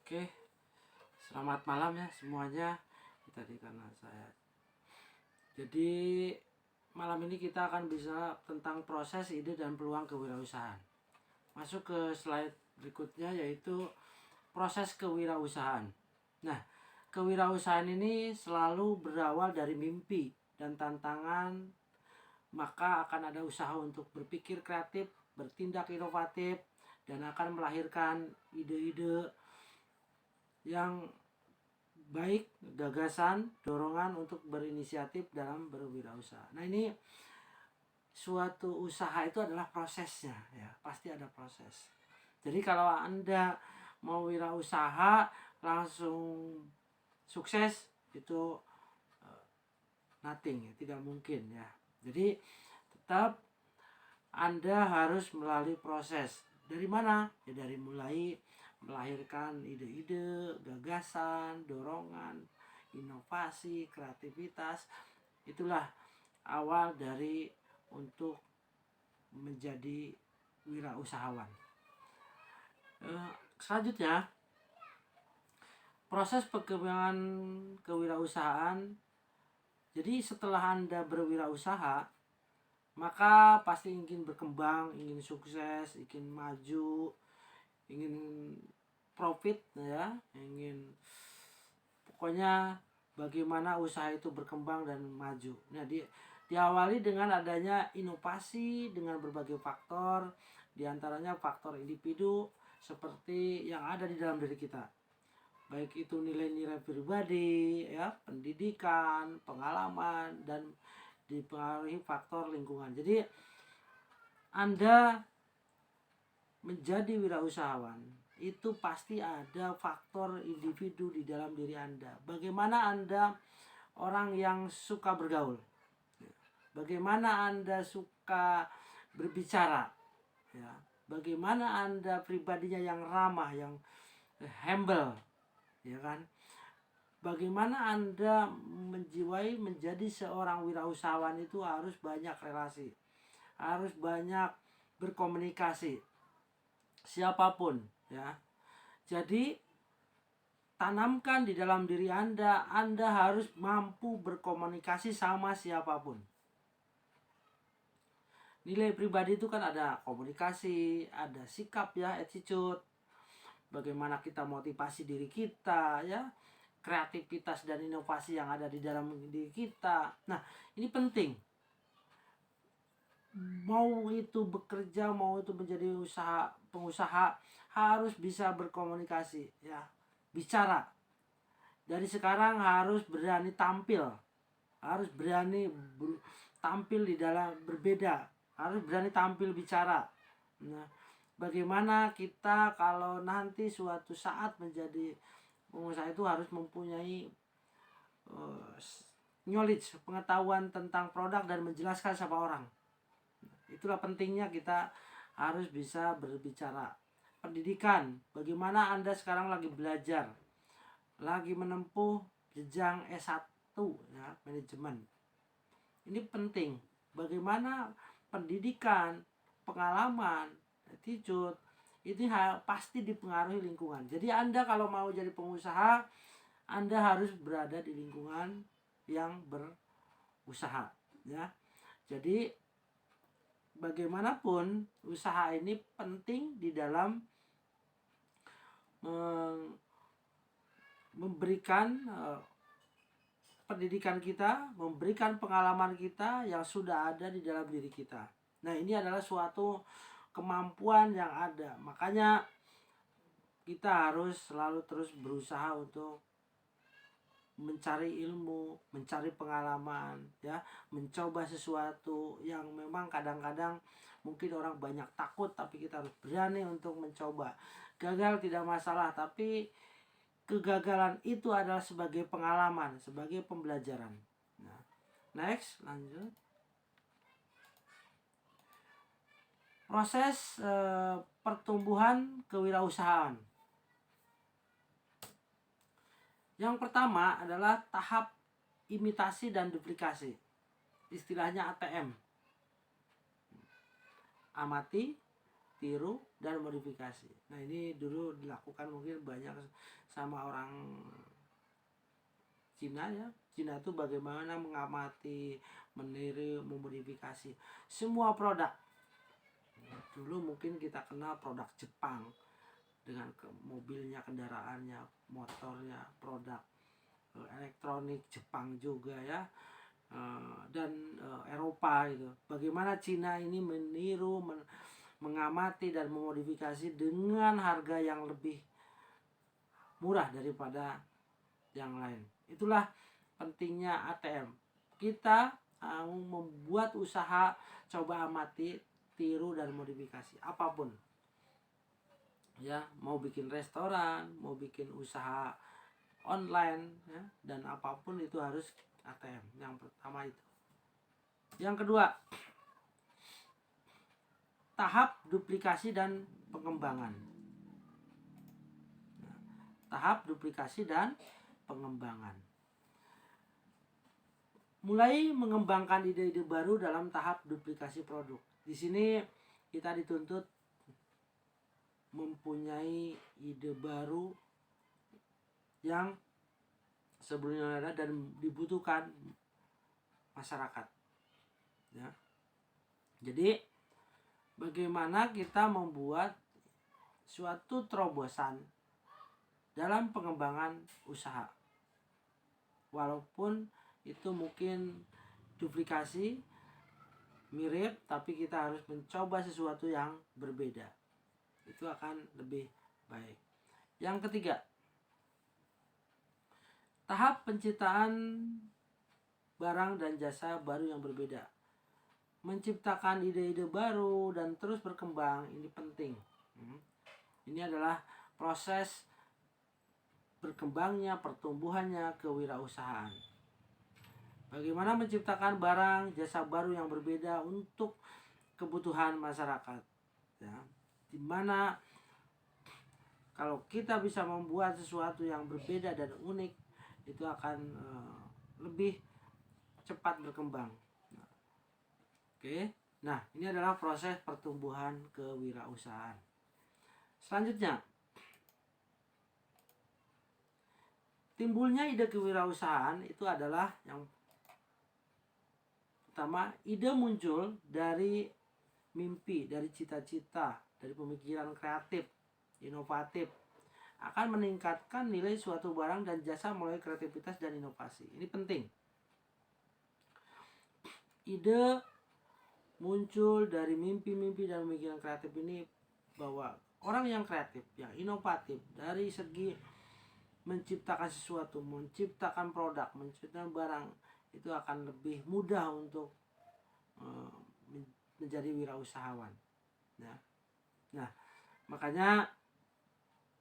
Oke, selamat malam ya semuanya. Tadi karena saya. Jadi malam ini kita akan bisa tentang proses, ide dan peluang kewirausahaan. Masuk ke slide berikutnya yaitu proses kewirausahaan. Nah, kewirausahaan ini selalu berawal dari mimpi dan tantangan, maka akan ada usaha untuk berpikir kreatif, bertindak inovatif, dan akan melahirkan ide-ide yang baik, gagasan, dorongan untuk berinisiatif dalam berwirausaha. Nah, ini suatu usaha itu adalah prosesnya ya, pasti ada proses. Jadi kalau Anda mau wirausaha langsung sukses itu nothing ya, tidak mungkin ya. Jadi tetap Anda harus melalui proses. Dari mana? Ya dari mulai melahirkan ide-ide, gagasan, dorongan, inovasi, kreativitas. Itulah awal dari untuk menjadi wirausahawan. Selanjutnya, proses pengembangan kewirausahaan. Jadi setelah Anda berwirausaha, maka pasti ingin berkembang, ingin sukses, ingin maju, ingin profit ya, ingin pokoknya bagaimana usaha itu berkembang dan maju. Nah, diawali dengan adanya inovasi dengan berbagai faktor, diantaranya faktor individu seperti yang ada di dalam diri kita, baik itu nilai-nilai pribadi ya, pendidikan, pengalaman, dan dipengaruhi faktor lingkungan. Jadi Anda menjadi wirausahawan itu pasti ada faktor individu di dalam diri Anda. Bagaimana Anda orang yang suka bergaul, bagaimana Anda suka berbicara ya, bagaimana Anda pribadinya yang ramah, yang humble ya kan, bagaimana Anda menjiwai menjadi seorang wirausahawan itu harus banyak relasi, harus banyak berkomunikasi siapapun ya. Jadi tanamkan di dalam diri Anda harus mampu berkomunikasi sama siapapun. Nilai pribadi itu kan ada komunikasi, ada sikap ya, attitude, bagaimana kita motivasi diri kita ya, kreativitas dan inovasi yang ada di dalam diri kita. Nah, ini penting. Mau itu bekerja, mau itu menjadi pengusaha harus bisa berkomunikasi ya, bicara. Dari sekarang harus berani tampil, harus berani tampil di dalam berbeda, harus berani tampil bicara. Nah, bagaimana kita kalau nanti suatu saat menjadi pengusaha itu harus mempunyai knowledge, pengetahuan tentang produk dan menjelaskan sama orang. Itulah pentingnya kita harus bisa berbicara. Pendidikan, bagaimana Anda sekarang lagi belajar, lagi menempuh jenjang S1 ya, manajemen. Ini penting. Bagaimana pendidikan, pengalaman, attitude itu pasti dipengaruhi lingkungan. Jadi Anda kalau mau jadi pengusaha, Anda harus berada di lingkungan yang berusaha ya. Jadi bagaimanapun usaha ini penting di dalam memberikan pendidikan kita, memberikan pengalaman kita yang sudah ada di dalam diri kita. Nah, ini adalah suatu kemampuan yang ada. Makanya kita harus selalu terus berusaha untuk mencari ilmu, mencari pengalaman ya, mencoba sesuatu yang memang kadang-kadang mungkin orang banyak takut, tapi kita harus berani untuk mencoba. Gagal tidak masalah, tapi kegagalan itu adalah sebagai pengalaman, sebagai pembelajaran. Nah, next, lanjut. Proses pertumbuhan kewirausahaan. Yang pertama adalah tahap imitasi dan duplikasi. Istilahnya ATM. Amati, tiru, dan modifikasi. Nah, ini dulu dilakukan mungkin banyak sama orang Cina ya. Cina itu bagaimana mengamati, meniru, memodifikasi semua produk. Dulu mungkin kita kenal produk Jepang dengan mobilnya, kendaraannya, motornya, produk elektronik Jepang juga ya, dan Eropa itu. Bagaimana Cina ini meniru, mengamati dan memodifikasi dengan harga yang lebih murah daripada yang lain. Itulah pentingnya ATM. Kita membuat usaha, coba amati, tiru, dan modifikasi apapun ya, mau bikin restoran, mau bikin usaha online ya, dan apapun itu harus ATM. Yang pertama itu. Yang kedua, tahap duplikasi dan pengembangan. Tahap duplikasi dan pengembangan. Mulai mengembangkan ide-ide baru dalam tahap duplikasi produk. Di sini kita dituntut mempunyai ide baru yang sebelumnya ada dan dibutuhkan masyarakat. Ya. Jadi bagaimana kita membuat suatu terobosan dalam pengembangan usaha, walaupun itu mungkin duplikasi, mirip, tapi kita harus mencoba sesuatu yang berbeda. Itu akan lebih baik. Yang ketiga, tahap penciptaan barang dan jasa baru yang berbeda. Menciptakan ide-ide baru dan terus berkembang, ini penting. Ini adalah proses berkembangnya, pertumbuhannya kewirausahaan. Bagaimana menciptakan barang jasa baru yang berbeda untuk kebutuhan masyarakat ya. Dimana kalau kita bisa membuat sesuatu yang berbeda dan unik, itu akan lebih cepat berkembang. Oke. Nah, ini adalah proses pertumbuhan kewirausahaan. Selanjutnya, timbulnya ide kewirausahaan itu adalah yang pertama, ide muncul dari mimpi, dari cita-cita, dari pemikiran kreatif, inovatif, akan meningkatkan nilai suatu barang dan jasa melalui kreativitas dan inovasi. Ini penting. Ide muncul dari mimpi-mimpi dan pemikiran kreatif ini, bahwa orang yang kreatif, yang inovatif dari segi menciptakan sesuatu, menciptakan produk, menciptakan barang, itu akan lebih mudah untuk menjadi wirausahawan ya. Nah, makanya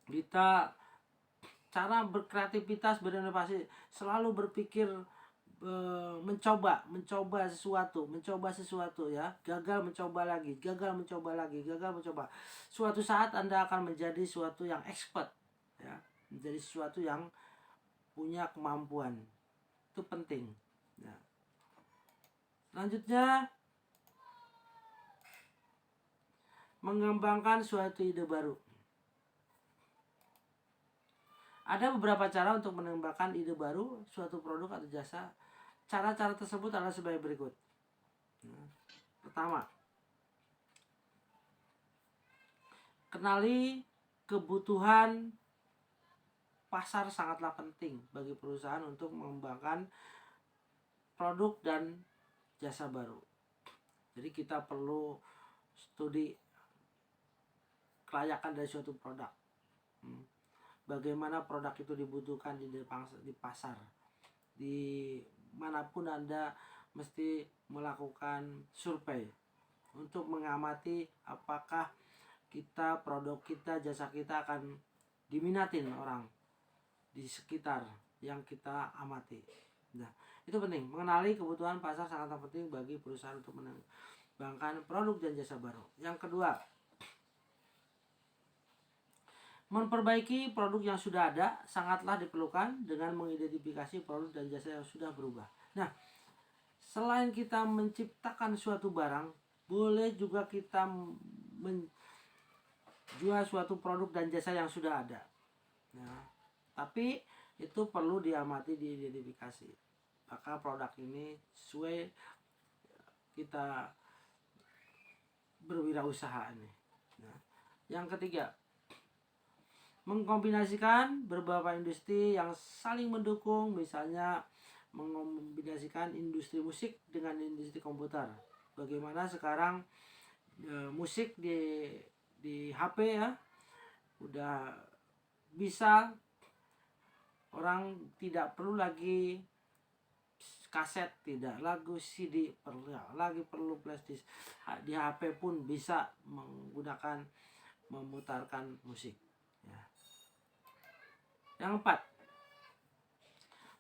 kita cara berkreativitas, berinovasi, selalu berpikir mencoba sesuatu ya. Gagal mencoba lagi, suatu saat Anda akan menjadi suatu yang expert ya, menjadi sesuatu yang punya kemampuan. Itu penting ya. Selanjutnya, mengembangkan suatu ide baru. Ada beberapa cara untuk mengembangkan ide baru suatu produk atau jasa. Cara-cara tersebut adalah sebagai berikut. Pertama, kenali kebutuhan pasar. Sangatlah penting bagi perusahaan untuk mengembangkan produk dan jasa baru. Jadi kita perlu studi kelayakan dari suatu produk. Bagaimana produk itu dibutuhkan di pasar. Di manapun Anda mesti melakukan survei untuk mengamati apakah produk kita, jasa kita akan diminatin orang di sekitar yang kita amati. Nah, itu penting. Mengenali kebutuhan pasar sangat penting bagi perusahaan untuk mengembangkan produk dan jasa baru. Yang kedua, memperbaiki produk yang sudah ada sangatlah diperlukan dengan mengidentifikasi produk dan jasa yang sudah berubah. Nah, selain kita menciptakan suatu barang, boleh juga kita jual suatu produk dan jasa yang sudah ada. Nah, tapi itu perlu diamati, diidentifikasi. Apakah produk ini sesuai kita berwirausaha ini. Nah, yang ketiga, mengkombinasikan beberapa industri yang saling mendukung, misalnya mengkombinasikan industri musik dengan industri komputer. Bagaimana sekarang musik di HP ya udah bisa, orang tidak perlu lagi kaset, tidak lagu CD, perlu flash disk. Di HP pun bisa menggunakan memutarkan musik ya. Yang keempat,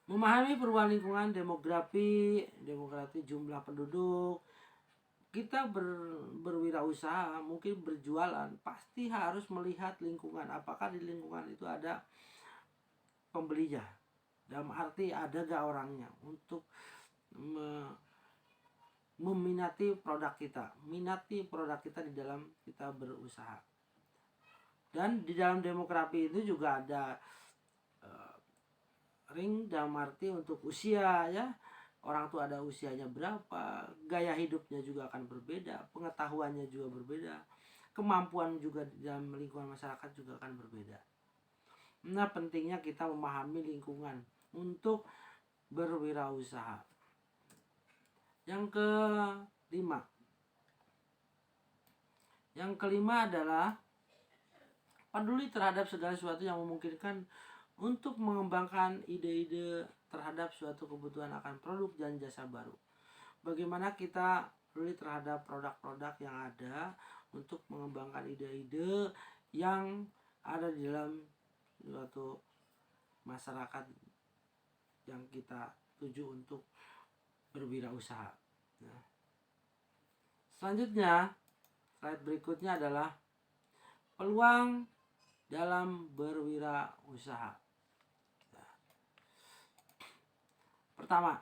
memahami perubahan lingkungan, demografi jumlah penduduk. Kita berwirausaha, mungkin berjualan, pasti harus melihat lingkungan. Apakah di lingkungan itu ada pembelinya, dalam arti ada gak orangnya untuk meminati produk kita, minati produk kita di dalam kita berusaha. Dan di dalam demografi itu juga ada ring, dalam arti untuk usia ya. Orang tuh ada usianya berapa, gaya hidupnya juga akan berbeda, pengetahuannya juga berbeda, kemampuan juga di dalam lingkungan masyarakat juga akan berbeda. Nah, pentingnya kita memahami lingkungan untuk berwirausaha. Yang kelima adalah peduli terhadap segala sesuatu yang memungkinkan untuk mengembangkan ide-ide terhadap suatu kebutuhan akan produk dan jasa baru. Bagaimana kita peduli terhadap produk-produk yang ada untuk mengembangkan ide-ide yang ada di dalam suatu masyarakat yang kita tuju untuk berwirausaha. Nah, selanjutnya, slide berikutnya adalah peluang dalam berwirausaha. Nah, pertama,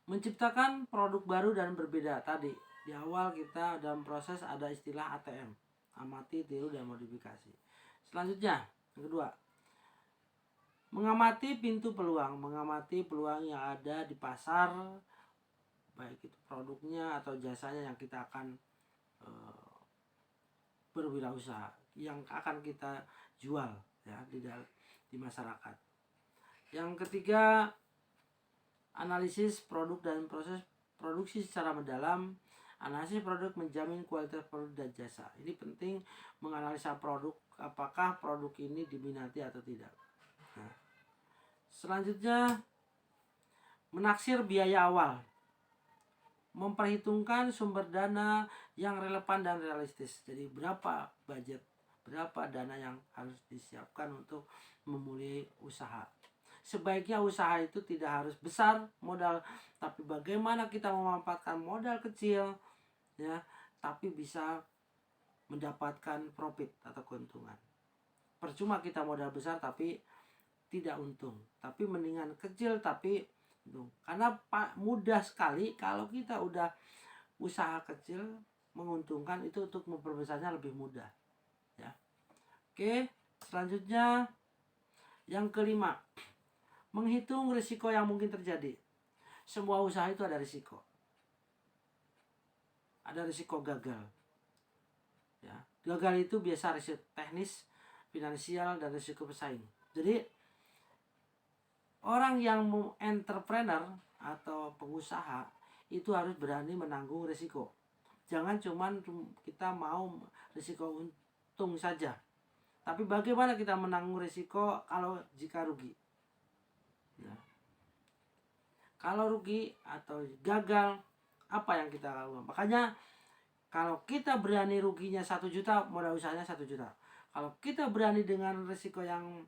menciptakan produk baru dan berbeda. Tadi di awal kita dalam proses ada istilah ATM, amati, tiru, dan modifikasi. Selanjutnya, yang kedua, mengamati pintu peluang, mengamati peluang yang ada di pasar, baik itu produknya atau jasanya yang kita akan berwirausaha, yang akan kita jual ya di masyarakat. Yang ketiga, analisis produk dan proses produksi secara mendalam. Analisis produk menjamin kualitas produk dan jasa. Ini penting, menganalisa produk, apakah produk ini diminati atau tidak. Nah, selanjutnya, menaksir biaya awal, memperhitungkan sumber dana yang relevan dan realistis. Jadi berapa budget, berapa dana yang harus disiapkan untuk memulai usaha. Sebaiknya usaha itu tidak harus besar modal, tapi bagaimana kita memanfaatkan modal kecil ya, tapi bisa mendapatkan profit atau keuntungan. Percuma kita modal besar tapi tidak untung, tapi mendingan kecil tapi untung. Karena mudah sekali kalau kita udah usaha kecil menguntungkan, itu untuk memperbesarnya lebih mudah ya. Oke, selanjutnya yang kelima, menghitung risiko yang mungkin terjadi. Semua usaha itu ada risiko. Ada risiko gagal. Ya, gagal itu biasa risiko teknis, finansial, dan risiko pesaing. Jadi orang yang entrepreneur atau pengusaha itu harus berani menanggung risiko. Jangan cuman kita mau risiko untung saja, tapi bagaimana kita menanggung risiko kalau jika rugi. Ya. Kalau rugi atau gagal, apa yang kita lakukan? Makanya kalau kita berani ruginya 1 juta, modal usahanya 1 juta. Kalau kita berani dengan risiko yang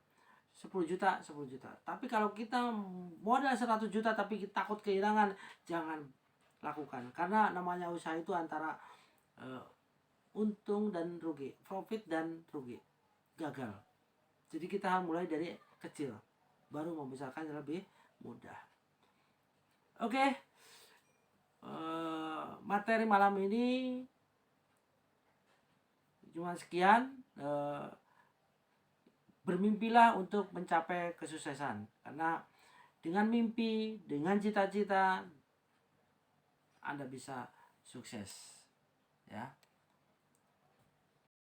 10 juta, 10 juta. Tapi kalau kita modal 100 juta tapi kita takut kehilangan, jangan lakukan. Karena namanya usaha itu antara untung dan rugi, profit dan rugi, gagal. Jadi kita harus mulai dari kecil, baru membesarkan lebih mudah. Oke, materi malam ini Cuma sekian. Bermimpilah untuk mencapai kesuksesan, karena dengan mimpi, dengan cita-cita, Anda bisa sukses, ya.